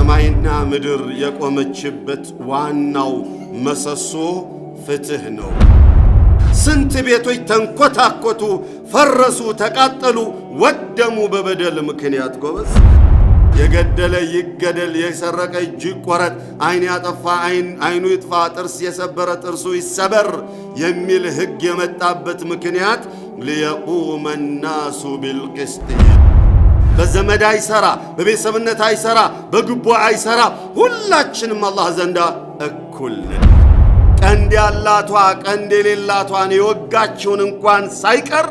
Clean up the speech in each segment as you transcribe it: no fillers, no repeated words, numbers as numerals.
ሰማይና ምድር የቆመችበት ዋናው መሰሶ ፍትህ ነው። ስንት ቤቶች ተንኮታኮቱ፣ ፈረሱ፣ ተቃጠሉ፣ ወደሙ በበደል ምክንያት ጎበዝ። የገደለ ይገደል፣ የሰረቀ እጁ ይቆረጥ፣ አይን ያጠፋ አይኑ ይጥፋ፣ ጥርስ የሰበረ ጥርሱ ይሰበር የሚል ሕግ የመጣበት ምክንያት ሊየቁመ ናሱ ቢልቅስጥ። በዘመድ አይሰራ፣ በቤተሰብነት አይሰራ፣ በግቦ አይሰራ፣ ሁላችንም አላህ ዘንዳ እኩል ነን። ቀንድ ያላቷ ቀንድ የሌላቷን የወጋችውን እንኳን ሳይቀር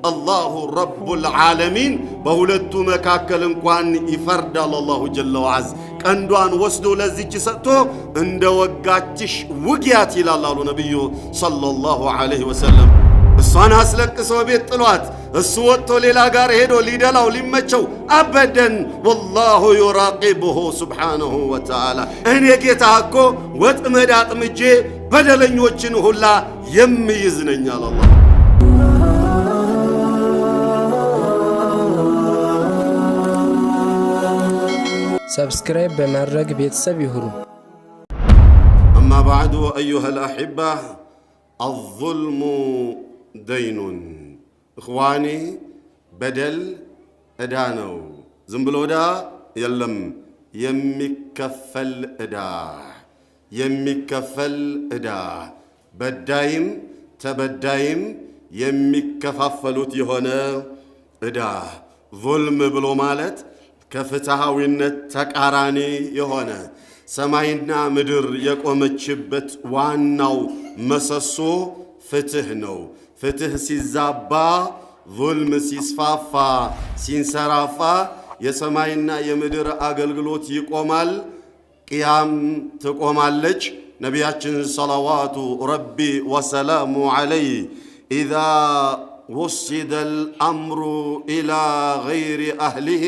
አላሁ ረቡል ዓለሚን በሁለቱ መካከል እንኳን ይፈርዳል። አላሁ ጀለ ወዐዝ ቀንዷን ወስዶ ለዚች ሰጥቶ እንደ ወጋችሽ ውጊያት ይላል አሉ ነቢዩ ሰለላሁ ዐለይሂ ወሰለም። እሷን አስለቅሰው ቤት ጥሏት እሱ ወጥቶ ሌላ ጋር ሄዶ ሊደላው ሊመቸው አበደን። ወላሁ ዩራቂቡሁ ሱብሓነሁ ወተዓላ። እኔ ጌታ እኮ ወጥመድ አጥምጄ በደለኞችን ሁላ የሚይዝ ነኝ አለ አላህ። ሰብስክራይብ በማድረግ ቤተሰብ ይሁኑ። አማ ባዕዱ አዩሃ ልአሕባ አልዙልሙ ደይኑን። እኽዋኒ በደል ዕዳ ነው። ዝም ብሎ ዕዳ የለም፣ የሚከፈል ዕዳ፣ የሚከፈል ዕዳ። በዳይም ተበዳይም የሚከፋፈሉት የሆነ ዕዳ። ዙልም ብሎ ማለት ከፍትሃዊነት ተቃራኒ የሆነ ሰማይና ምድር የቆመችበት ዋናው መሰሶ ፍትህ ነው። ፍትህ ሲዛባ፣ ዙልም ሲስፋፋ፣ ሲንሰራፋ የሰማይና የምድር አገልግሎት ይቆማል፣ ቅያም ትቆማለች። ነቢያችን ሰለዋቱ ረቢ ወሰላሙ ዐለይህ ኢዛ ወሲደ አልአምሩ ኢላ ገይሪ አህሊህ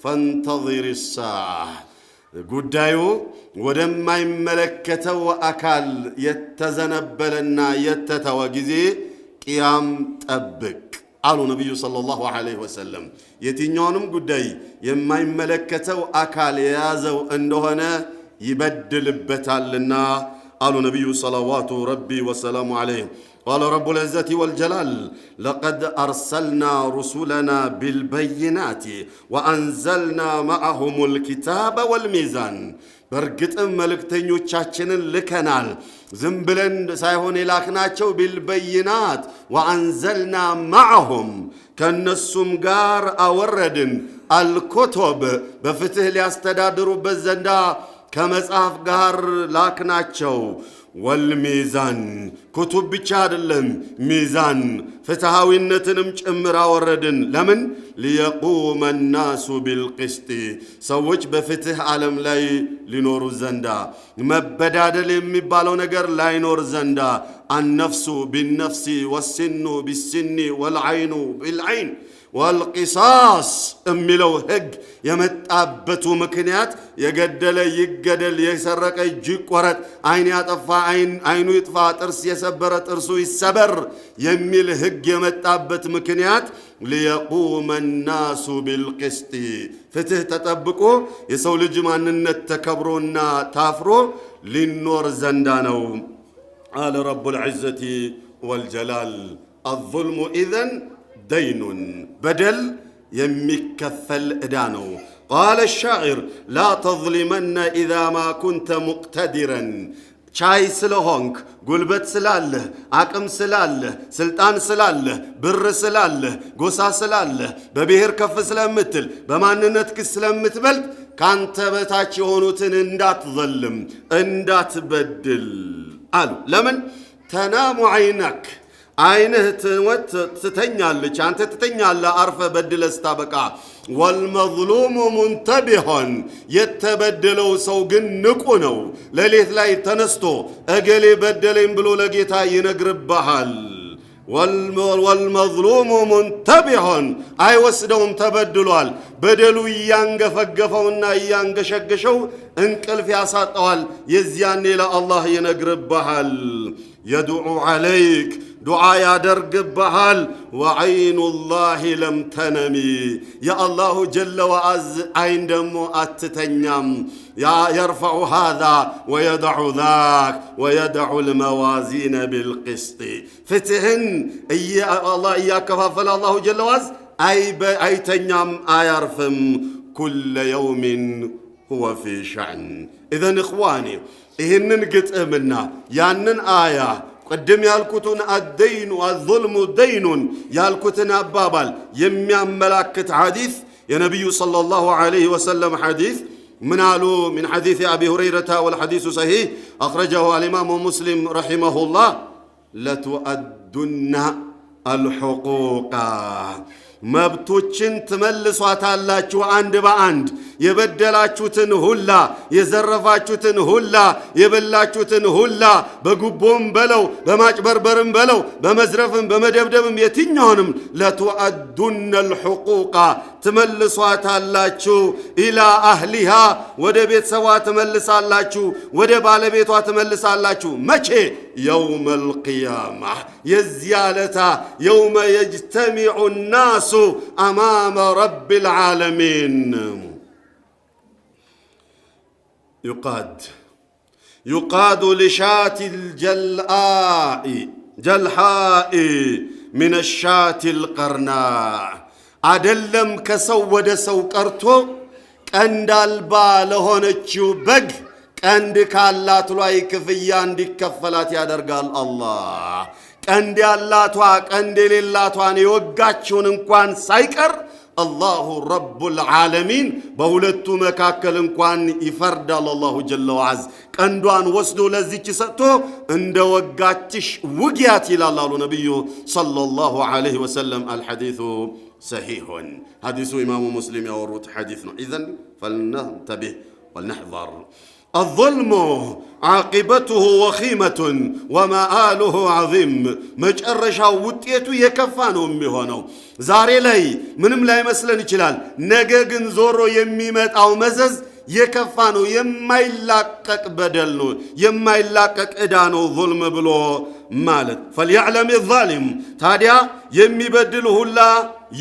ፈንተظር ሳዕ። ጉዳዩ ወደማይመለከተው አካል የተዘነበለና የተተወ ጊዜ ቅያም ጠብቅ አሉ ነቢዩ ሰለላሁ ዐለይሂ ወሰለም። የትኛውንም ጉዳይ የማይመለከተው አካል የያዘው እንደሆነ ይበድልበታልና አሉ ነቢዩ ሰለዋቱ ረቢ ወሰላሙ ዐለይህ። ቃለ ረቡል ዒዘቲ ወልጀላል ለቀድ አርሰልና ሩሱለና ቢልበይናት ወአንዘልና መዐሁሙል ኪታበ ወልሚዛን። በእርግጥም መልእክተኞቻችንን ልከናል፣ ዝም ብለን ሳይሆን የላክናቸው። ቢልበይናት ወአንዘልና መዐሁም ከእነሱም ጋር አወረድን፣ አልኩቱብ በፍትህ ሊያስተዳድሩበት ዘንዳ ከመጽሐፍ ጋር ላክናቸው። ወልሚዛን ኩቱብ ብቻ አይደለም፣ ሚዛን ፍትሃዊነትንም ጭምር አወረድን። ለምን? ሊየቁመ ናሱ ቢልቅስጥ ሰዎች በፍትህ ዓለም ላይ ሊኖሩ ዘንዳ፣ መበዳደል የሚባለው ነገር ላይኖር ዘንዳ፣ አነፍሱ ቢነፍሲ ወሲኑ ቢሲኒ ወልዐይኑ ቢልዐይን ወልቂሳስ የሚለው ሕግ የመጣበቱ ምክንያት የገደለ ይገደል፣ የሰረቀ እጁ ይቆረጥ፣ አይን ያጠፋ አይኑ ይጥፋ፣ ጥርስ የሰበረ ጥርሱ ይሰበር የሚል ሕግ የመጣበት ምክንያት ሊየቁመ ናሱ ቢልቅስጥ ፍትህ ተጠብቆ የሰው ልጅ ማንነት ተከብሮና ታፍሮ ሊኖር ዘንዳ ነው አለ ረቡል ዒዘቲ ወልጀላል። አዙልሙ ኢዘን ደይኑን በደል የሚከፈል ዕዳ ነው። ቃለ ሻዒር ላ ተዝሊመነ ኢዛ ማ ኩንተ ሙቅተዲረን። ቻይ ስለሆንክ፣ ጉልበት ስላለህ፣ አቅም ስላለህ፣ ስልጣን ስላለህ፣ ብር ስላለህ፣ ጎሳ ስላለህ፣ በብሔር ከፍ ስለምትል፣ በማንነት ክስ ስለምትበልጥ ካንተ በታች የሆኑትን እንዳትዘልም፣ እንዳትበድል አሉ። ለምን? ተናሙ ዐይነክ አይንህ ትተኛለች፣ አንተ ትተኛለህ አርፈ በድለህ ስታበቃ። ወልመዝሉሙ ሙንተቢሆን የተበደለው ሰው ግን ንቁ ነው። ሌሊት ላይ ተነስቶ እገሌ በደለኝ ብሎ ለጌታ ይነግርብሃል። ወልመዝሉሙ ሙንተቢሆን አይወስደውም፣ ተበድሏል። በደሉ እያንገፈገፈውና እያንገሸገሸው እንቅልፍ ያሳጠዋል። የዚያኔ ለአላህ ይነግርብሃል። የድዑ ዐለይክ دعاء يدرق بحال وعين الله لم تنمي يا الله جل وعز عين دمو أتتنيم يرفع هذا ويدع ذاك ويدع الموازين بالقسط فتهن الله إياك ففل الله جل وعز أي تنيم آيرفم كل يوم هو في شأن إذن إخواني إهنن قتأمنا يانن آية قدم يالكتون الدين والظلم دين يالكتون أبابال يميان ملاكة حديث يا نبي صلى الله عليه وسلم حديث من حديث أبي هريرة والحديث صحيح أخرجه الإمام مسلم رحمه الله لتؤدن الحقوق መብቶችን ትመልሷታላችሁ አንድ በአንድ የበደላችሁትን ሁላ የዘረፋችሁትን ሁላ የበላችሁትን ሁላ በጉቦም በለው በማጭበርበርም በለው በመዝረፍም በመደብደብም የትኛውንም ለቱአዱነ الحقوق ትመልሷታላችሁ ኢላ አህሊሃ ወደ ቤተሰቧ ትመልሳላችሁ ወደ ባለቤቷ ትመልሳላችሁ መቼ يوم القيامة يزيالتا يوم يجتمع الناس أمام رب العالمين يقاد لشاة جلحاء من الشاة القرناء عدلم كسود سوكرتو كندال بالهونتشو بق ቀንድ ካላት ላይ ክፍያ እንዲከፈላት ያደርጋል አላህ ቀንድ ያላቷ ቀንድ የሌላቷን የወጋችውን እንኳን ሳይቀር አላሁ ረቡል ዓለሚን በሁለቱ መካከል እንኳን ይፈርዳል አላሁ ጀለ ወዐዝ ቀንዷን ወስዶ ለዚች ሰጥቶ እንደ ወጋችሽ ውጊያት ይላል አሉ ነብዩ ሰለላሁ ዐለይሂ ወሰለም الحديث صحيح حديث امام مسلم ያወሩት حديث ነው اذا فلننتبه ولنحذر الظلم عاقبته وخيمة ومآله عظيم مجرشا وطيتو يكفانو ميهونو زاري لاي منم لاي مسلن يچلال نگه گن زورو يميمطاو مزز የከፋኑ የማይላቀቅ በደል ነው የማይላቀቅ ዕዳ ነው ظلم ብሎ ማለት فليعلم الظالم ታዲያ የሚበድል ሁላ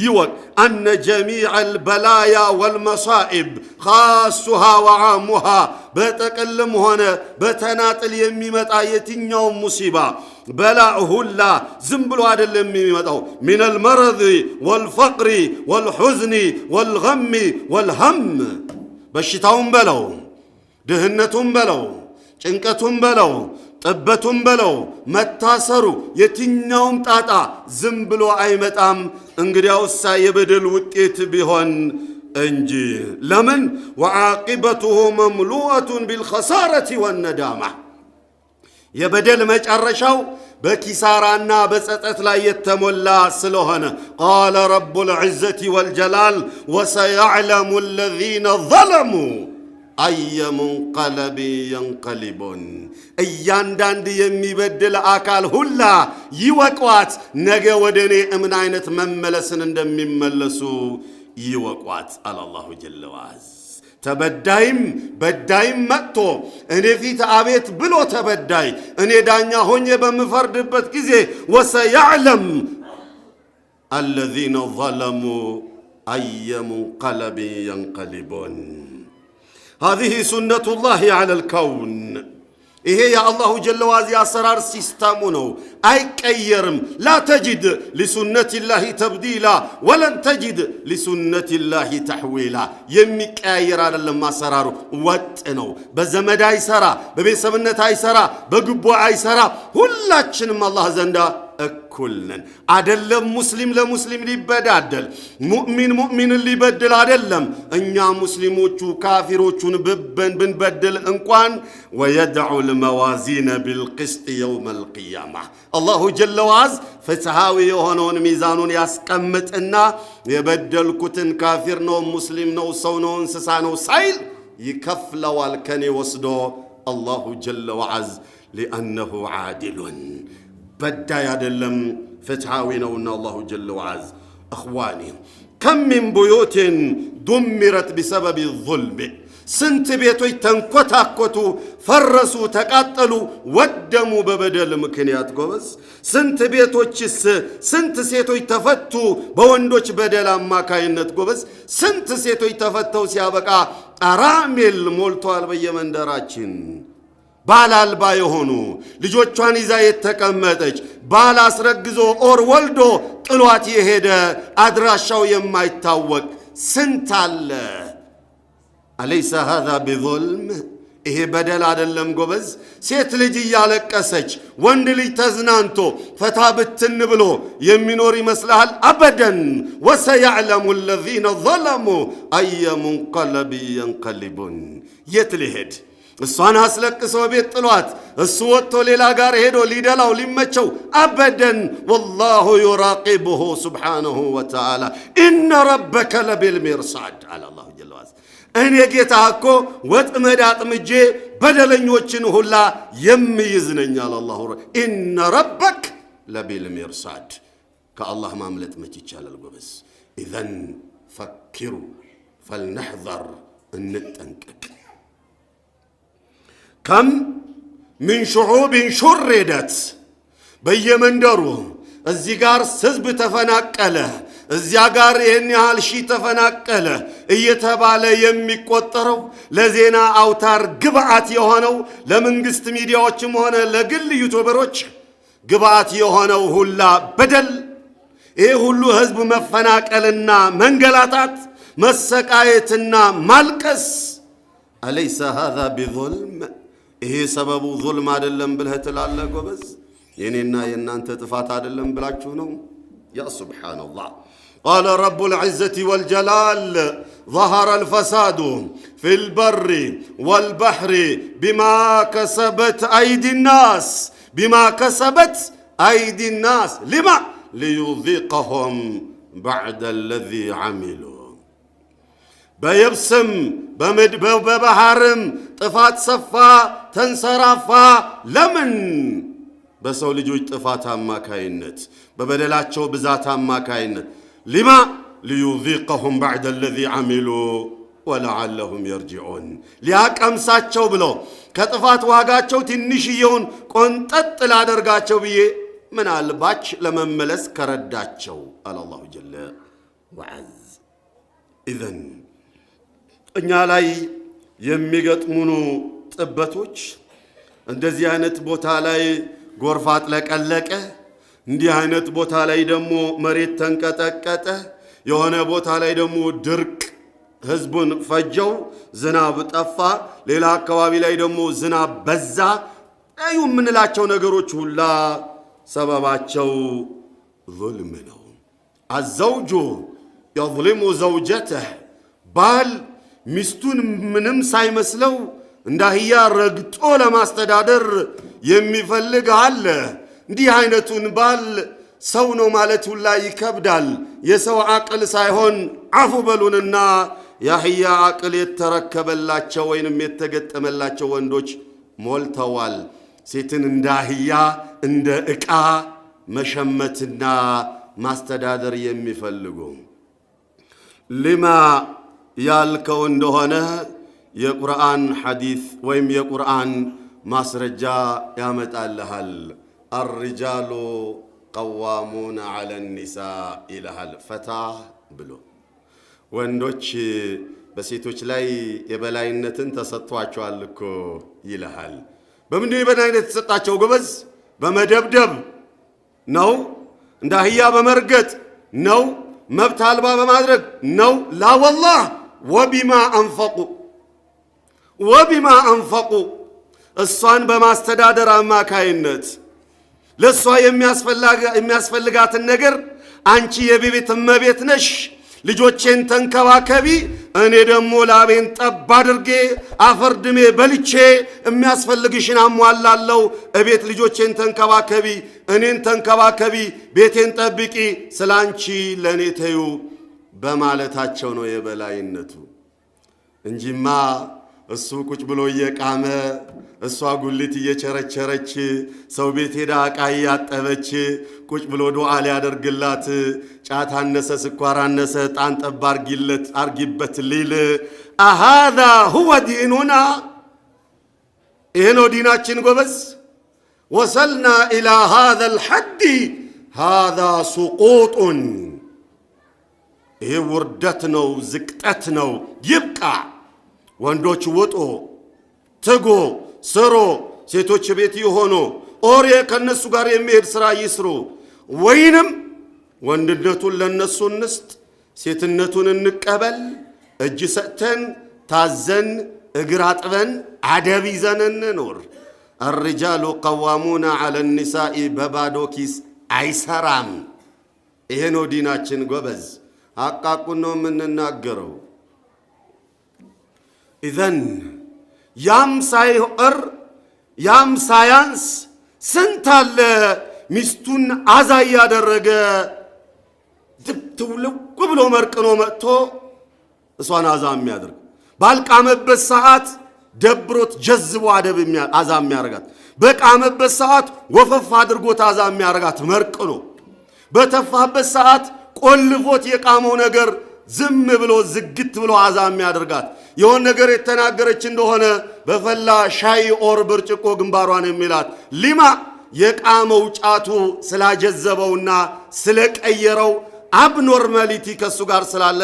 ይወቅ أن جميع البلايا والمصائب خاصها وعامها በተቀልም ሆነ በተናጥል የሚመጣ የትኛው ሙሲባ በላእ ሁላ ዝም ብሎ አይደለም የሚመጣው من المرض والفقر والحزن والغم والهم በሽታውም በለው ድህነቱም በለው ጭንቀቱም በለው ጥበቱም በለው መታሰሩ የትኛውም ጣጣ ዝም ብሎ አይመጣም እንግዲያውሳ የበደል ውጤት ቢሆን እንጂ ለምን وعاقبته مملوءة بالخسارة والندامة የበደል መጨረሻው በኪሳራና በጸጸት ላይ የተሞላ ስለሆነ قال رب العزة والجلال وسيعلم الذين ظلموا أي منقلب ينقلبون እያንዳንዱ የሚበድል አካል ሁላ ይወቋት ነገ ወደኔ ምን አይነት መመለስን እንደሚመለሱ ይወቋት አላሁ ጀለ ወዐዝ ተበዳይም በዳይም መጥቶ እኔ ፊት አቤት ብሎ ተበዳይ እኔ ዳኛ ሆኜ በመፈርድበት ጊዜ ወሰያዕለም الذين ظلموا أي منقلب ينقلبون هذه سنة الله على الكون إيه يا الله جل وعلا أسرار سيستمونه أي كيرم لا تجد لسنة الله تبديلا ولن تجد لسنة الله تحويلا يمك أيران لما سرار واتنو بزمد أي سرا ببسمنة أي سرا بقبو أي سرا هلاتشنم الله زندا أكلن عدلم مسلم لمسلم لبدادل مؤمن اللي بدل عدلم أنيا مسلموچو كافروچو بن بدل انقوان ويدعو الموازين بالقسط يوم القيامة الله جل وعز فتحاوي يهونون ميزانون ياسقمطنا يبدل كتن كافر نو مسلم نو سو نو انسسا نو سايل يكفلوال كني وسدو الله جل وعز لأنه عادل بدا يدلم فتحاوينونا الله جل وعز أخواني كم من بيوت دمرت بسبب الظلم ስንት ቤቶች ተንኮታኮቱ፣ ፈረሱ፣ ተቃጠሉ፣ ወደሙ በበደል ምክንያት ጎበዝ። ስንት ቤቶችስ ስንት ሴቶች ተፈቱ በወንዶች በደል አማካይነት ጎበዝ። ስንት ሴቶች ተፈተው ሲያበቃ አራሜል ሞልቷል በየመንደራችን። ባል አልባ የሆኑ ልጆቿን ይዛ የተቀመጠች ባል አስረግዞ ኦር ወልዶ ጥሏት የሄደ አድራሻው የማይታወቅ ስንት አለ። አለይሰ ሃዛ ቢዙልም? ይሄ በደል አይደለም ጎበዝ? ሴት ልጅ እያለቀሰች ወንድ ልጅ ተዝናንቶ ፈታ ብትን ብሎ የሚኖር ይመስልሃል? አበደን። ወሰያዕለሙ አለዚነ ዘለሙ አየ ሙንቀለቢ የንቀሊቡን። የት ሊሄድ? እሷን አስለቅሶ ቤት ጥሏት እሱ ወጥቶ ሌላ ጋር ሄዶ ሊደላው ሊመቸው? አበደን። ወላሁ ዩራቂቡሁ ሱብሓነሁ ወተዓላ ኢነ ረበከ ለቢልሚርሳድ አለ አላሁ ጀለ ወዐላ። እኔ ጌታ እኮ ወጥመድ አጥምጄ በደለኞችን ሁላ የሚይዝ ነኝ አለ አላሁ። ኢነ ረበክ ለቢልሚርሳድ። ከአላህ ማምለጥ መች ይቻላል ጎበዝ? ኢዘን ፈኪሩ ፈልነሕዘር፣ እንጠንቀቅ። ከም ምን ሹዑብን ሹሬደት፣ በየመንደሩ እዚህ ጋር ህዝብ ተፈናቀለ፣ እዚያ ጋር ይህን ያህል ሺህ ተፈናቀለ እየተባለ የሚቆጠረው ለዜና አውታር ግብዓት የሆነው ለመንግስት ሚዲያዎችም ሆነ ለግል ዩቱበሮች ግብዓት የሆነው ሁላ በደል፣ ይሄ ሁሉ ህዝብ መፈናቀልና መንገላታት፣ መሰቃየትና ማልቀስ አለይሰ ሃዛ ቢዙልም? ይሄ ሰበቡ ዙልም አይደለም ብለህ ትላለህ ጎበዝ? የኔና የእናንተ ጥፋት አይደለም ብላችሁ ነው? ያ ሱብሓነላህ። ቃለ ረቡል ዒዘቲ ወልጀላል ظهر الفساد في البر والبحر بما كسبت أيدي الناس بما كسبت أيدي الناس لما ليذيقهم بعد الذي عملوا። በየብስም በባህርም ጥፋት ሰፋ ተንሰራፋ። ለምን? በሰው ልጆች ጥፋት አማካይነት፣ በበደላቸው ብዛት አማካይነት። ሊማ ሊዩዚቀሁም ባዕደ አለዚ ዓሚሉ ወለዓለሁም የርጅዑን። ሊያቀምሳቸው ብሎ ከጥፋት ዋጋቸው ትንሽየውን ቆንጠጥ ላደርጋቸው ብዬ ምናልባች ለመመለስ ከረዳቸው አለ አላሁ ጀለ ወዐዝ። ኢዘን እኛ ላይ የሚገጥሙኑ ጥበቶች እንደዚህ አይነት ቦታ ላይ ጎርፍ አጥለቀለቀ፣ እንዲህ አይነት ቦታ ላይ ደግሞ መሬት ተንቀጠቀጠ፣ የሆነ ቦታ ላይ ደግሞ ድርቅ ህዝቡን ፈጀው፣ ዝናብ ጠፋ፣ ሌላ አካባቢ ላይ ደግሞ ዝናብ በዛ። አዩ የምንላቸው ነገሮች ሁላ ሰበባቸው ዙልም ነው። አዘውጁ የظልሙ ዘውጀተህ፣ ባል ሚስቱን ምንም ሳይመስለው እንዳህያ ረግጦ ለማስተዳደር የሚፈልግ አለ። እንዲህ አይነቱን ባል ሰው ነው ማለት ሁላ ይከብዳል። የሰው አቅል ሳይሆን አፉ በሉንና የአህያ አቅል የተረከበላቸው ወይንም የተገጠመላቸው ወንዶች ሞልተዋል። ሴትን እንደ አህያ እንደ ዕቃ መሸመትና ማስተዳደር የሚፈልጉ። ሊማ ያልከው እንደሆነ የቁርአን ሐዲስ ወይም የቁርአን ማስረጃ ያመጣልሃል። አርጃሉ ቀዋሙን ዐለ ኒሳ ይልሃል ፈታ ብሎ። ወንዶች በሴቶች ላይ የበላይነትን ተሰጥቷቸዋል እኮ ይልሃል። በምንድን የበላይነት የተሰጣቸው ጎበዝ? በመደብደብ ነው? እንደ አህያ በመርገጥ ነው? መብት አልባ በማድረግ ነው? ላ ወላህ ወቢማ አንፈቁ እሷን በማስተዳደር አማካይነት ለእሷ የሚያስፈልጋትን ነገር አንቺ የቤት እመቤት ነሽ፣ ልጆቼን ተንከባከቢ፣ እኔ ደግሞ ላቤን ጠብ አድርጌ አፈርድሜ በልቼ የሚያስፈልግሽን አሟላለሁ፣ እቤት ልጆቼን ተንከባከቢ፣ እኔን ተንከባከቢ፣ ቤቴን ጠብቂ፣ ስላንቺ ለእኔ ተዩ በማለታቸው ነው የበላይነቱ እንጂማ እሱ ቁጭ ብሎ እየቃመ እሷ ጉሊት እየቸረቸረች ሰው ቤት ሄዳ ዕቃ እያጠበች ቁጭ ብሎ ዱዓ ሊያደርግላት ጫት አነሰ ስኳር አነሰ ዕጣን ጠብ አርጊበት ሊል አሃዛ ሁወ ዲኑና ይሄ ነው ዲናችን ጎበዝ። ወሰልና ኢላ ሃዛ አልሐድ ሃዛ ሱቁጡን ይሄ ውርደት ነው ዝቅጠት ነው። ይብቃ። ወንዶች ውጡ፣ ትጉ፣ ስሩ። ሴቶች ቤት ይሆኑ፣ ኦሬ ከነሱ ጋር የሚሄድ ሥራ ይስሩ። ወይንም ወንድነቱን ለነሱ እንስጥ፣ ሴትነቱን እንቀበል። እጅ ሰጥተን ታዘን እግር አጥበን አደብ ይዘን እንኖር። الرجال قوامون على النساء በባዶ ኪስ አይሰራም። ይሄ ነው ዲናችን ጎበዝ። አቃቁን ነው የምንናገረው። ኢዘን ያም ሳይቀር ያም ሳያንስ ስንት አለ ሚስቱን አዛ ያደረገ ትውልው ብሎ መርቅኖ መጥቶ እሷን አዛ የሚያደርግ ባልቃመበት ሰዓት ደብሮት ጀዝቦ አደብ አዛ የሚያረጋት በቃመበት ሰዓት ወፈፍ አድርጎት አዛ የሚያረጋት መርቅኖ በተፋበት ሰዓት ቆልፎት የቃመው ነገር ዝም ብሎ ዝግት ብሎ አዛ የሚያደርጋት የሆነ ነገር የተናገረች እንደሆነ በፈላ ሻይ ኦር ብርጭቆ ግንባሯን የሚላት ሊማ የቃመው ጫቱ ስላጀዘበውና ስለቀየረው አብኖርማሊቲ ከሱ ጋር ስላለ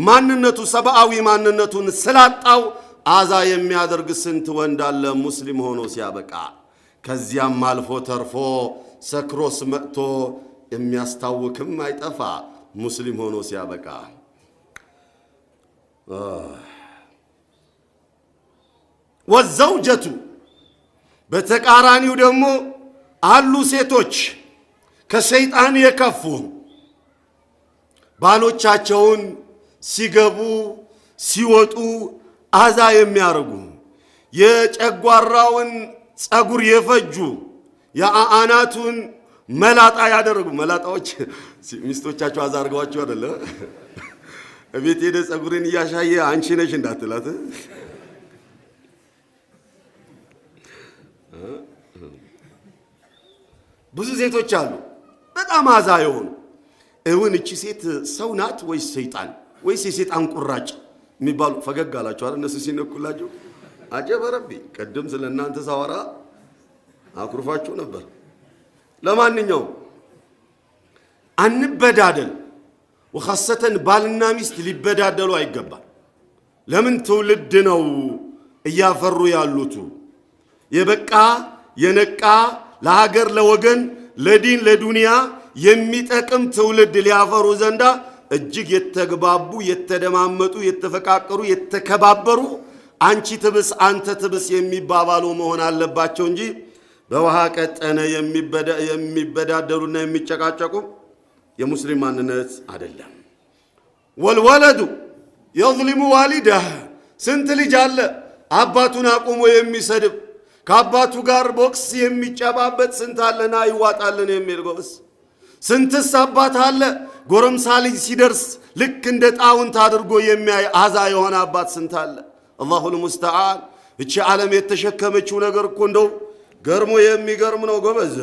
ማንነቱ ሰብአዊ ማንነቱን ስላጣው አዛ የሚያደርግ ስንት ወንድ አለ ሙስሊም ሆኖ ሲያበቃ። ከዚያም አልፎ ተርፎ ሰክሮስ መጥቶ የሚያስታውክም አይጠፋ ሙስሊም ሆኖ ሲያበቃ። ወዘውጀቱ በተቃራኒው ደግሞ አሉ ሴቶች ከሸይጣን የከፉ ባሎቻቸውን ሲገቡ ሲወጡ አዛ የሚያርጉ የጨጓራውን ጸጉር የፈጁ የአናቱን መላጣ ያደረጉ መላጣዎች ሚስቶቻቸው አዛ አርገዋቸው አይደለ እቤት ሄደ ጸጉርን እያሻየ አንቺ ነሽ እንዳትላት። ብዙ ሴቶች አሉ በጣም አዛ የሆኑ እውን እቺ ሴት ሰው ናት ወይስ ሰይጣን ወይስ የሰይጣን ቁራጭ የሚባሉ ፈገግ አላቸው አይደል እነሱ ሲነኩላቸው። አጀበ ረቢ ቀደም ስለናንተ ሳወራ አኩርፋችሁ ነበር። ለማንኛውም አንበዳደል ወኻሰተን ባልና ሚስት ሊበዳደሉ አይገባል። ለምን ትውልድ ነው እያፈሩ ያሉት የበቃ የነቃ ለሀገር ለወገን ለዲን ለዱንያ የሚጠቅም ትውልድ ሊያፈሩ ዘንዳ እጅግ የተግባቡ የተደማመጡ የተፈቃቀሩ የተከባበሩ አንቺ ትብስ አንተ ትብስ የሚባባሉ መሆን አለባቸው እንጂ በውሃ ቀጠነ የሚበዳደሉና የሚጨቃጨቁ የሙስሊም ማንነት አይደለም። ወልወለዱ የظلሙ ዋሊደህ ስንት ልጅ አለ አባቱን አቁሞ የሚሰድብ ከአባቱ ጋር ቦክስ የሚጨባበት ስንት አለና ይዋጣልን የሚል ጎበስ። ስንትስ አባት አለ ጎረምሳ ልጅ ሲደርስ ልክ እንደ ጣውንት አድርጎ የሚያይ አዛ የሆነ አባት ስንት አለ። አላሁል ሙስተዓን። እቺ ዓለም የተሸከመችው ነገር እኮ እንደው ገርሞ የሚገርም ነው ጎበዝ።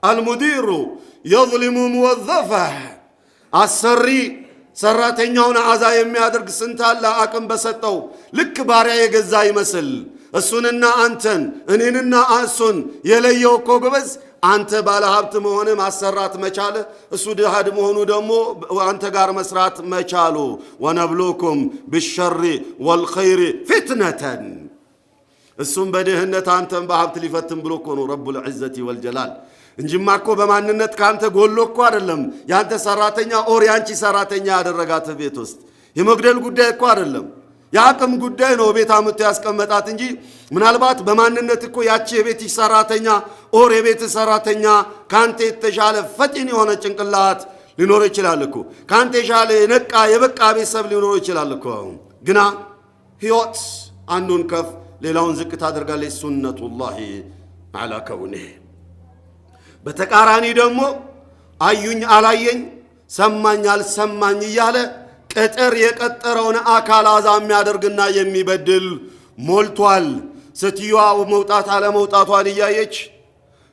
አልሙዲሩ የظلሙ ሙወዘፈህ አሰሪ ሰራተኛውን አዛ የሚያደርግ ስንት አለ አቅም በሰጠው ልክ ባሪያ የገዛ ይመስል እሱንና አንተን እኔንና እሱን የለየው እኮ ጎበዝ አንተ ባለ ሀብት መሆን ማሰራት መቻለ እሱ ድሃድ መሆኑ ደግሞ አንተ ጋር መስራት መቻሉ። ወነብሉኩም بالشر والخير فتنة እሱም በድህነት አንተን በሀብት ሊፈትን ብሎ እኮ ነው ረቡል ዒዘቲ ወልጀላል። እንጂማ እኮ በማንነት ካንተ ጎሎ እኮ አይደለም ያንተ ሰራተኛ ኦር ያንቺ ሰራተኛ ያደረጋት ቤት ውስጥ የመግደል ጉዳይ እኮ አይደለም የአቅም ጉዳይ ነው። ቤት አመት ያስቀመጣት እንጂ ምናልባት በማንነት እኮ ያቺ የቤትሽ ሰራተኛ ኦር የቤት ሰራተኛ ካንተ የተሻለ ፈጢን የሆነ ጭንቅላት ሊኖር ይችላል እኮ ካንተ የሻለ የነቃ የበቃ ቤተሰብ ሊኖር ይችላል እኮ። ግና ህይወት አንዱን ከፍ ሌላውን ዝቅ ታደርጋለች። ሱነቱላሂ አላ ከውኒህ። በተቃራኒ ደግሞ አዩኝ አላየኝ ሰማኝ አልሰማኝ እያለ ቅጥር የቀጠረውን አካል አዛ የሚያደርግና የሚበድል ሞልቷል። ስትየዋ መውጣት አለ መውጣቷን እያየች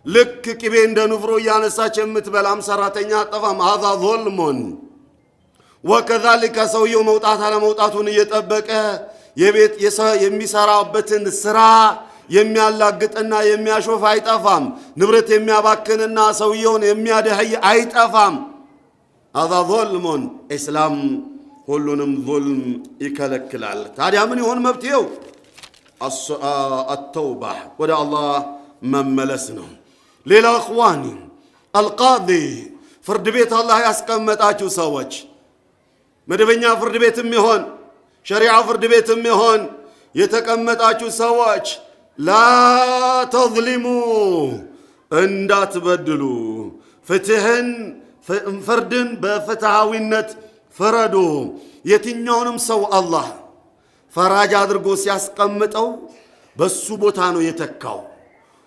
ልክ ቅቤ እንደ ንፍሮ እያነሳች የምትበላም ሰራተኛ አጠፋም። هذا ظلم وكذلك ሰውየው መውጣት አለ መውጣቱን እየጠበቀ የቤት የሚሰራበትን ስራ የሚያላግጥና የሚያሾፍ አይጠፋም። ንብረት የሚያባክንና ሰውየውን የሚያደህይ አይጠፋም። هذا ظلم እስላም ሁሉንም ظلم ይከለክላል። ታዲያ ምን ይሆን መብትየው? التوبة ወደ አላህ መመለስ ነው። ሌላ እኽዋኒ አልቃዲ ፍርድ ቤት አላህ ያስቀመጣችሁ ሰዎች መደበኛ ፍርድ ቤትም ይሆን ሸሪዓ ፍርድ ቤትም ይሆን የተቀመጣችሁ ሰዎች ላ ተዝሊሙ እንዳትበድሉ፣ ፍርድን በፍትሃዊነት ፍረዱ። የትኛውንም ሰው አላህ ፈራጅ አድርጎ ሲያስቀምጠው በሱ ቦታ ነው የተካው።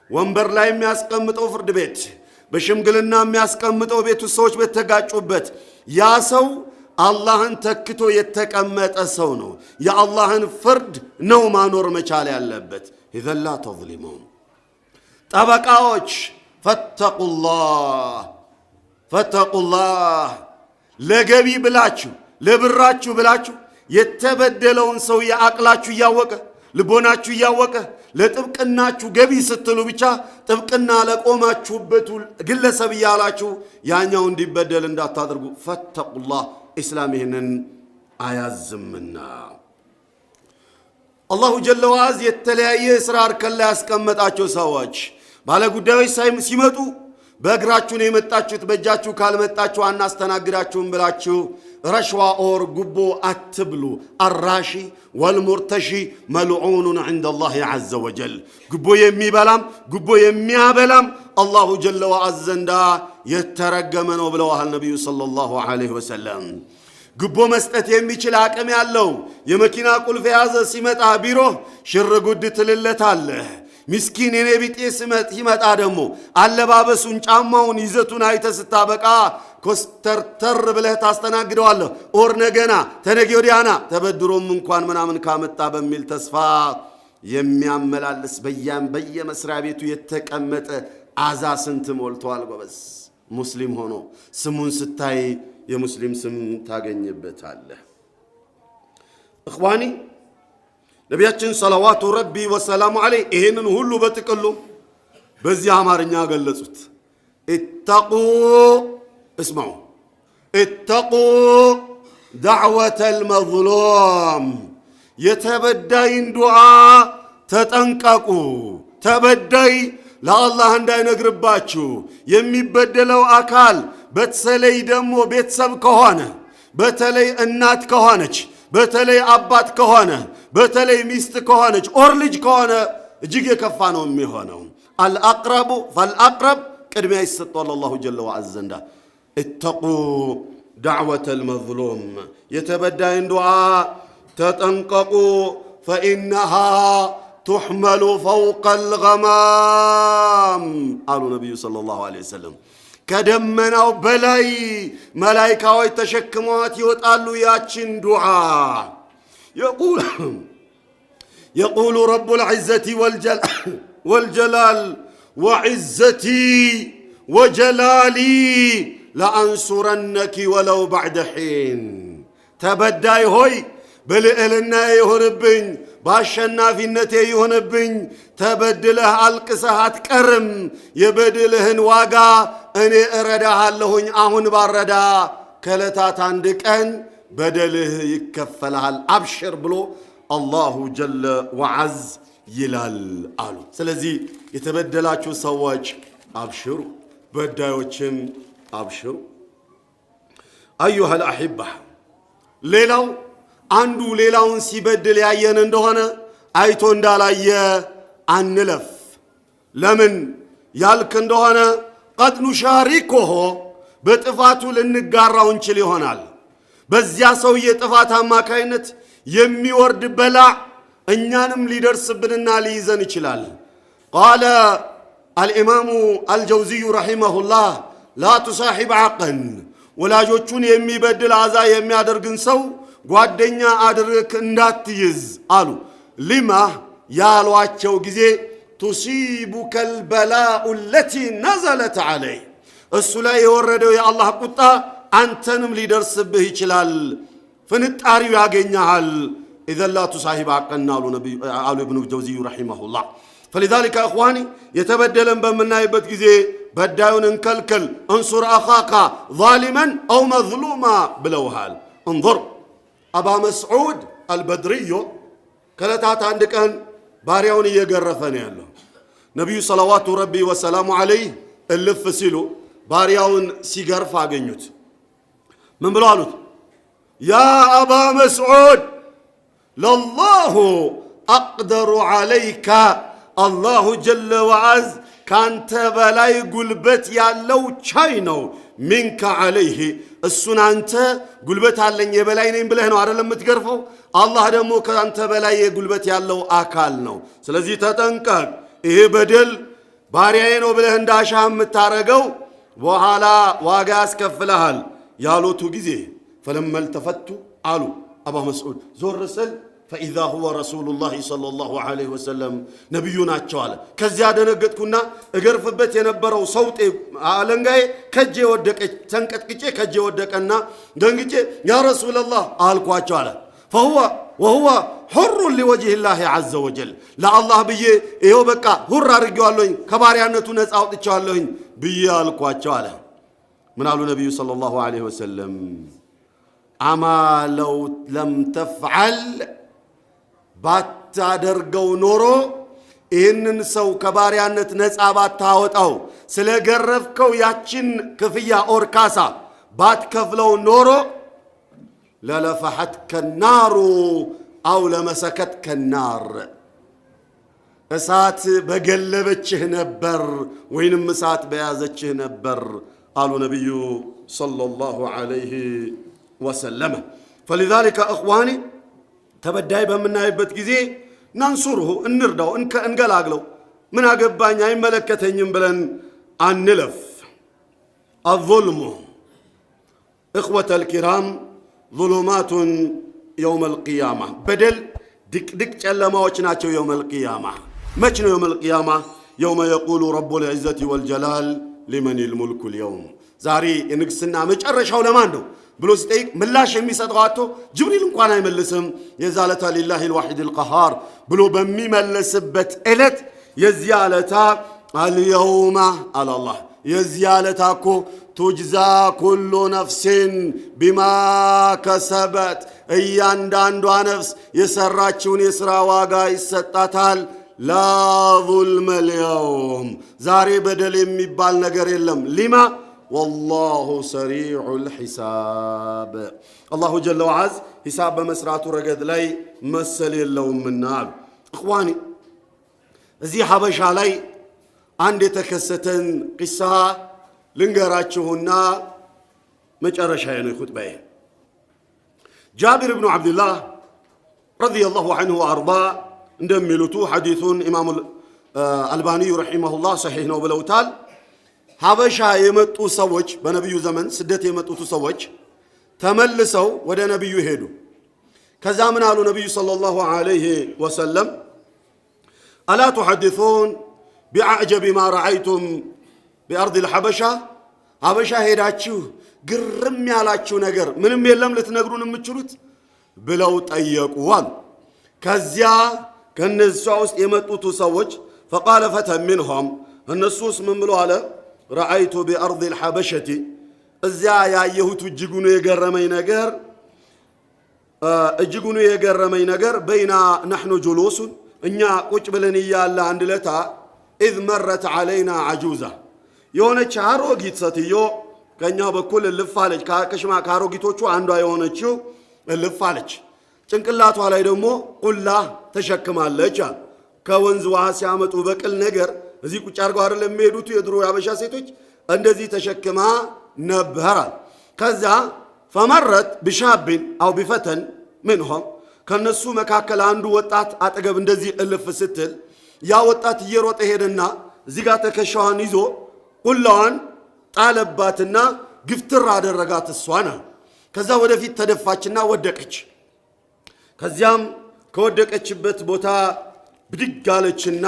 ወንበር ላይ የሚያስቀምጠው ፍርድ ቤት፣ በሽምግልና የሚያስቀምጠው ቤቱ ሰዎች በተጋጩበት ያ ሰው አላህን ተክቶ የተቀመጠ ሰው ነው። የአላህን ፍርድ ነው ማኖር መቻል ያለበት። ኢዘን ላ ተዝሊሙ። ጠበቃዎች ፈተቁላህ ለገቢ ብላችሁ ለብራችሁ ብላችሁ የተበደለውን ሰው የአቅላችሁ እያወቀ ልቦናችሁ እያወቀ ለጥብቅናችሁ ገቢ ስትሉ ብቻ ጥብቅና ለቆማችሁበት ግለሰብ እያላችሁ ያኛው እንዲበደል እንዳታደርጉ። ፈተቁላህ ኢስላም ይህንን አያዝምና። አላሁ ጀለ ወዐዝ የተለያየ ስራ እርከን ላይ ያስቀመጣቸው ሰዎች ባለጉዳዮች ሲመጡ በእግራችሁ ነው የመጣችሁት፣ በእጃችሁ ካልመጣችሁ አናስተናግዳችሁም ብላችሁ ረሽዋ ኦር ጉቦ አትብሉ። አራሺ ወልሙርተሺ መልዑኑን ዐንደ አላህ ዐዘ ወጀል። ጉቦ የሚበላም ጉቦ የሚያበላም አላሁ ጀለ ወዐዝ ዘንዳ የተረገመ ነው ብለዋል ነቢዩ ሰለላሁ ዐለይሂ ወሰለም። ጉቦ መስጠት የሚችል አቅም ያለው የመኪና ቁልፍ የያዘ ሲመጣ ቢሮ ሽር ጉድ ትልለታለህ። ምስኪን የኔ ቢጤ ሲመጣ ደግሞ አለባበሱን ጫማውን ይዘቱን አይተ ስታበቃ ኮስተርተር ብለህ ታስተናግደዋለህ። ኦር ነገና ተነገ ወዲያና ተበድሮም እንኳን ምናምን ካመጣ በሚል ተስፋ የሚያመላልስ በየመስሪያ ቤቱ የተቀመጠ አዛ ስንት ሞልቷል ጎበዝ። ሙስሊም ሆኖ ስሙን ስታይ የሙስሊም ስም ታገኝበታለህ። እኽዋኒ ነቢያችን ሰለዋቱ ረቢ ወሰላሙ ዐለይህ ይህንን ሁሉ በጥቅሉ በዚህ አማርኛ ገለጹት። ኢተቁ ዳዕወተል መዝሉም፣ የተበዳይን ዱዓ ተጠንቀቁ። ተበዳይ ለአላህ እንዳይነግርባችሁ የሚበደለው አካል በተለይ ደግሞ ቤተሰብ ከሆነ፣ በተለይ እናት ከሆነች፣ በተለይ አባት ከሆነ፣ በተለይ ሚስት ከሆነች ኦር ልጅ ከሆነ እጅግ የከፋ ነው የሚሆነው። አልአቅረቡ ፈልአቅረብ ቅድሚያ ይሰጠዋል አላሁ ጀለ ወዐዝ ዘንዳ። እተቁ ዳዕወተል መዝሉም፣ የተበዳይን ዱዓ ተጠንቀቁ። ፈኢነሃ ቱሕመሉ ፈውቀል ገማም አሉ ነቢዩ ሰለላሁ ዐለይሂ ወሰለም። ከደመናው በላይ መላይካዎች ተሸክመዋት ይወጣሉ ያችን ዱዓ። የቁሉ ረቡል ዒዘቲ ወልጀላል ወዒዘቲ ወጀላሊ ለአንሱረነኪ ወለው ባዕደ ሒን። ተበዳይ ሆይ በልዕልና ይሆንብኝ በአሸናፊነቴ ይሆንብኝ፣ ተበድለህ አልቅሰህ አትቀርም። የበድልህን ዋጋ እኔ እረዳሃለሁኝ። አሁን ባረዳ ከዕለታት አንድ ቀን በደልህ ይከፈልሃል፣ አብሽር ብሎ አላሁ ጀለ ወዐዝ ይላል አሉ። ስለዚህ የተበደላችሁ ሰዎች አብሽሩ፣ በዳዮችም አብሽሩ። አዩሃል አሒባ፣ ሌላው አንዱ ሌላውን ሲበድል ያየን እንደሆነ አይቶ እንዳላየ አንለፍ። ለምን ያልክ እንደሆነ ቀድ ኑሻሪኮሆ በጥፋቱ ልንጋራው እንችል ይሆናል። በዚያ ሰውዬ ጥፋት አማካይነት የሚወርድ በላዕ እኛንም ሊደርስብንና ሊይዘን ይችላል። ቃለ አልኢማሙ አልጀውዚዩ ረሒመሁላህ ላ ቱሳሒብ ዐቀን፣ ወላጆቹን የሚበድል አዛ የሚያደርግን ሰው ጓደኛ አድርክ እንዳትይዝ አሉ። لما ያሏቸው ጊዜ ቱሲቡከ البلاء التي نزلت عليه እሱ ላይ የወረደው የአላህ ቁጣ አንተንም ሊደርስብህ ይችላል ፍንጣሪው ያገኛል اذا لا تصاحب عقلنا قالوا ابن الجوزي رحمه الله فلذلك اخواني يتبدلن በምናይበት ጊዜ በዳዩን እንከልከል انصر اخاك ظالما او مظلوما ብለውሃል انظر ابا مسعود البدري ከለታት አንድ ቀን ባሪያውን እየገረፈ ነው ያለው ነብዩ ሰለላሁ ዐለይሂ ወሰለም እልፍ ሲሉ ባሪያውን ሲገርፍ አገኙት ምን ብለው አሉት ያ አባ መስዑድ ለላሁ አቅደሩ ዐለይከ አላሁ ጀለ ወዐዝ ካንተ በላይ ጉልበት ያለው ቻይ ነው ሚንከ ዐለይሂ እሱን አንተ ጉልበት አለኝ የበላይ ነኝ ብለህ ነው አይደለም የምትገርፈው አላህ ደግሞ ካንተ በላይ ጉልበት ያለው አካል ነው ስለዚህ ተጠንቀቅ ይሄ በደል ባሪያዬ ነው ብለህ እንዳሻህ የምታረገው በኋላ ዋጋ ያስከፍልሃል ያሉት ጊዜ فلما التفتوا قالوا ابا مسعود زور رسل فاذا هو رسول الله صلى الله عليه وسلم نبينا ቻለ ከዚያ ደነገጥኩና እገርፍበት የነበረው ሰውጤ አለንጋዬ ከጄ ወደቀች ተንቀጥቅጬ ከጄ ወደቀና ደንግጬ ያ رسول الله አልኳቸው አለ وهو حر لوجه الله عز وجل لا الله بيه ይሄው በቃ ሁር አድርጌዋለሁኝ ከባሪያነቱ ነፃ አውጥቻለሁኝ ብዬ አልኳቸው አለ ምን አሉ ነብዩ ሰለላሁ ዐለይሂ ወሰለም اما لو لم تفعل ባታደርገው ኖሮ ይህንን ሰው ከባሪያነት ነፃ ባታወጣው ስለገረፍከው ያችን ክፍያ ኦርካሳ ባትከፍለው ኖሮ للفحتك النار أو لمسكتك النار እሳት በገለበችህ ነበር ወይንም እሳት በያዘችህ ነበር አሉ ነብዩ ሰለላሁ ዐለይሂ ወሰለም فلذلك اخواني ተበዳይ በመናይበት ጊዜ ናንሱሩሁ እንርዳው እንገላግለው ምን አገባኝ አይመለከተኝም ብለን አንለፍ الظلم اخوة الكرام ظلمات يوم القيامة بدل دك ጨለማዎች ናቸው يوم القيامة مچ ነው يوم القيامة يوم يقول رب العزة والجلال لمن الملك اليوم ዛሬ የንግስና መጨረሻው ለማን ነው ብሎ ሲጠይቅ ምላሽ የሚሰጠው አቶ ጅብሪል እንኳን አይመልስም የዛለታ ሊላሂ الواحد القهار ብሎ በሚመልስበት እለት የዚያለታ اليوم على الله የዚያለታኮ تجزى كل نفس بما كسبت እያንዳንዷ ነፍስ የሰራችውን የሥራ ዋጋ ይሰጣታል لا ظلم اليوم ዛሬ በደል የሚባል ነገር የለም لما والله سريع الحساب الله جل وعز حساب بمسراته رقد لاي مسل اللهم النار اخواني እዚህ ሐበሻ ላይ አንድ የተከሰተን ቂሳ ልንገራችሁና መጨረሻዬ ነው ኹጥባዬ ጃቢር ኢብኑ አብዱላህ ረዲየላሁ ዐንሁ ወአርዳ እንደሚሉቱ ሐዲሱን ኢማሙ አልባኒ ረሂመሁላህ ሰሒህ ነው ብለውታል ሐበሻ የመጡ ሰዎች በነብዩ ዘመን ስደት የመጡት ሰዎች ተመልሰው ወደ ነብዩ ሄዱ ከዛ ምን አሉ ነብዩ ሰለላሁ ዐለይሂ ወሰለም አላ ተሐዲሱን ቢአዕጀብ ማ ረአይቱም بأرض الحبشة حبشة ሄዳችሁ ግርም ያላችሁ ነገር ምንም የለም ልትነግሩን የምትችሉት ብለው ጠየቁዋል ከዚያ ከነሱ ውስጥ የመጡት ሰዎች فقال فتى منهم እነሱስ ምን ብለው አለ رأيت بأرض الحبشة እዚያ ያየሁት እጅጉን የገረመኝ ነገር بين نحن جلوس እኛ ቁጭ ብለን ይያለ አንድ ለታ إذ مرت علينا عجوزة የሆነች አሮጊት ሴትዮ ከኛ በኩል ልፋለች ከሽማ ካሮጊቶቹ አንዷ የሆነችው ልፋለች ጭንቅላቷ ላይ ደግሞ ቁላ ተሸክማለች ከወንዝ ውሃ ሲያመጡ በቅል ነገር እዚህ ቁጭ አርገው አይደለም የሚሄዱት የድሮ ያበሻ ሴቶች እንደዚህ ተሸክማ ነበር ከዛ فمرت بشاب او بفتن منهم ከነሱ መካከል አንዱ ወጣት አጠገብ እንደዚህ እልፍ ስትል ያ ወጣት እየሮጠ ሄደና እዚህ ጋር ተከሻዋን ይዞ ቁላዋን ጣለባትና ግፍትር አደረጋት እሷና ከዛ ወደፊት ተደፋችና ወደቀች ከዚያም ከወደቀችበት ቦታ ብድግ አለችና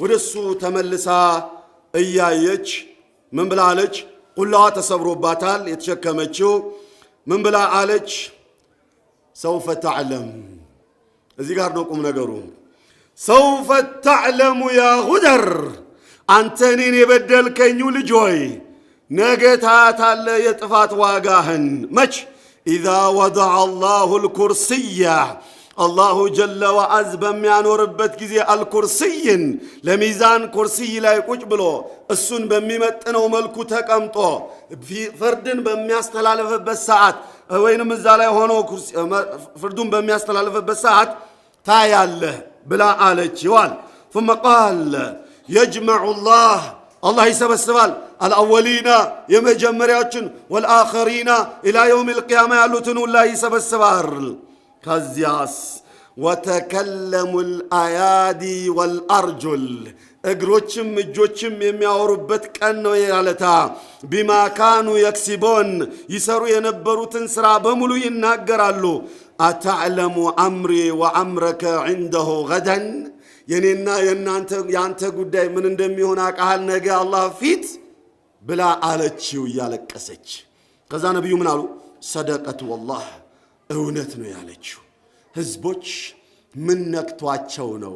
ወደሱ ተመልሳ እያየች ምን ብላ አለች? ቁላዋ ተሰብሮባታል የተሸከመችው። ምን ብላ አለች? ሰውፈ ተዕለም። እዚህ ጋር ነው ቁም ነገሩ። ሰውፈ ተዕለሙ ያ ጉደር፣ አንተ እኔን የበደልከኙ ልጅ ሆይ ነገ ታያታለህ የጥፋት ዋጋህን። መች? ኢዛ ወደዐ አላሁ ልኩርስያ፣ አላሁ ጀለ ወዐዝ በሚያኖርበት ጊዜ አልኩርስይን ለሚዛን ኩርስይ ላይ ቁጭ ብሎ እሱን በሚመጥነው መልኩ ተቀምጦ ፍርድን በሚያስተላልፍበት ሰዓት ወይንም እዛ ላይ ሆኖ ፍርዱን በሚያስተላልፍበት ሰዓት ታያለህ ብላ አለች ይዋል። ثم قال يجمع الله ይሰበስባል አልአወሊና የመጀመሪያዎችን ወልአኸሪና ኢላ የውም ልቅያማ ያሉትን ሁላ ይሰበስባል። ከዚያስ ወተከለሙ ልአያዲ ወልአርጁል እግሮችም እጆችም የሚያወሩበት ቀን ነው ያለታ። ቢማ ካኑ የክሲቦን ይሰሩ የነበሩትን ሥራ በሙሉ ይናገራሉ። አተዕለሙ አምሪ ወአምረከ ዐንደሁ ገደን፣ የኔና የአንተ ጉዳይ ምን እንደሚሆን አቃል ነገ አላህ ፊት ብላ አለችው እያለቀሰች። ከዛ ነቢዩ ምን አሉ? ሰደቀት ወላህ፣ እውነት ነው ያለችው። ህዝቦች ምን ነክቷቸው ነው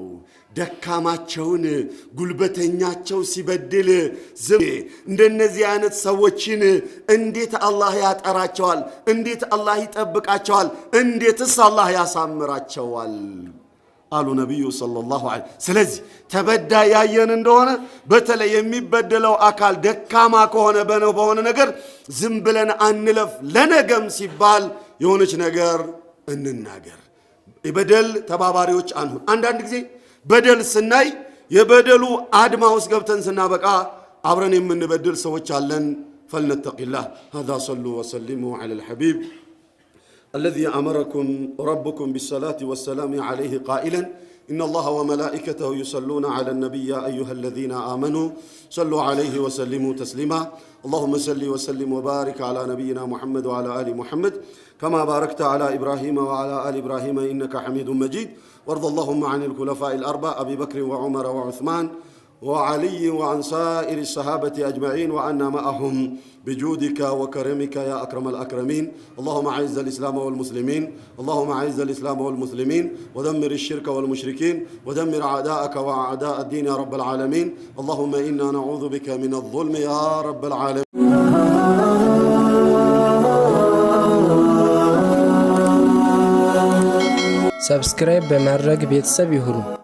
ደካማቸውን ጉልበተኛቸው ሲበድል ዝም? እንደነዚህ አይነት ሰዎችን እንዴት አላህ ያጠራቸዋል? እንዴት አላህ ይጠብቃቸዋል? እንዴትስ አላህ ያሳምራቸዋል አሉ ነቢዩ ሰለላሁ ዐለይሂ ወሰለም። ስለዚህ ተበዳይ ያየን እንደሆነ በተለይ የሚበደለው አካል ደካማ ከሆነ በሆነ ነገር ዝም ብለን አንለፍ። ለነገም ሲባል የሆነች ነገር እንናገር። የበደል ተባባሪዎች አንሁን። አንዳንድ ጊዜ በደል ስናይ የበደሉ አድማ ውስጥ ገብተን ስናበቃ አብረን የምንበድል ሰዎች አለን። ፈልነተቂላህ። هذا صلوا وسلموا على الحبيب الذي أمركم ربكم بالصلاة والسلام عليه قائلا إن الله وملائكته يصلون على النبي يا أيها الذين آمنوا صلوا عليه وسلموا تسليما. اللهم صل وسلم وبارك على نبينا محمد وعلى آل محمد كما باركت على إبراهيم وعلى آل إبراهيم إنك حميد مجيد. وارض اللهم عن الخلفاء الأربعة أبي بكر وعمر وعثمان وعلي وعن سائر الصحابة أجمعين وعنا معهم بجودك وكرمك يا أكرم الأكرمين. اللهم أعز الإسلام والمسلمين، اللهم أعز الإسلام والمسلمين ودمر الشرك والمشركين ودمر أعداءك وأعداء الدين يا رب العالمين. اللهم إنا نعوذ بك من الظلم يا رب العالمين. ሰብስክራይብ በማድረግ ቤተሰብ ይሁኑ።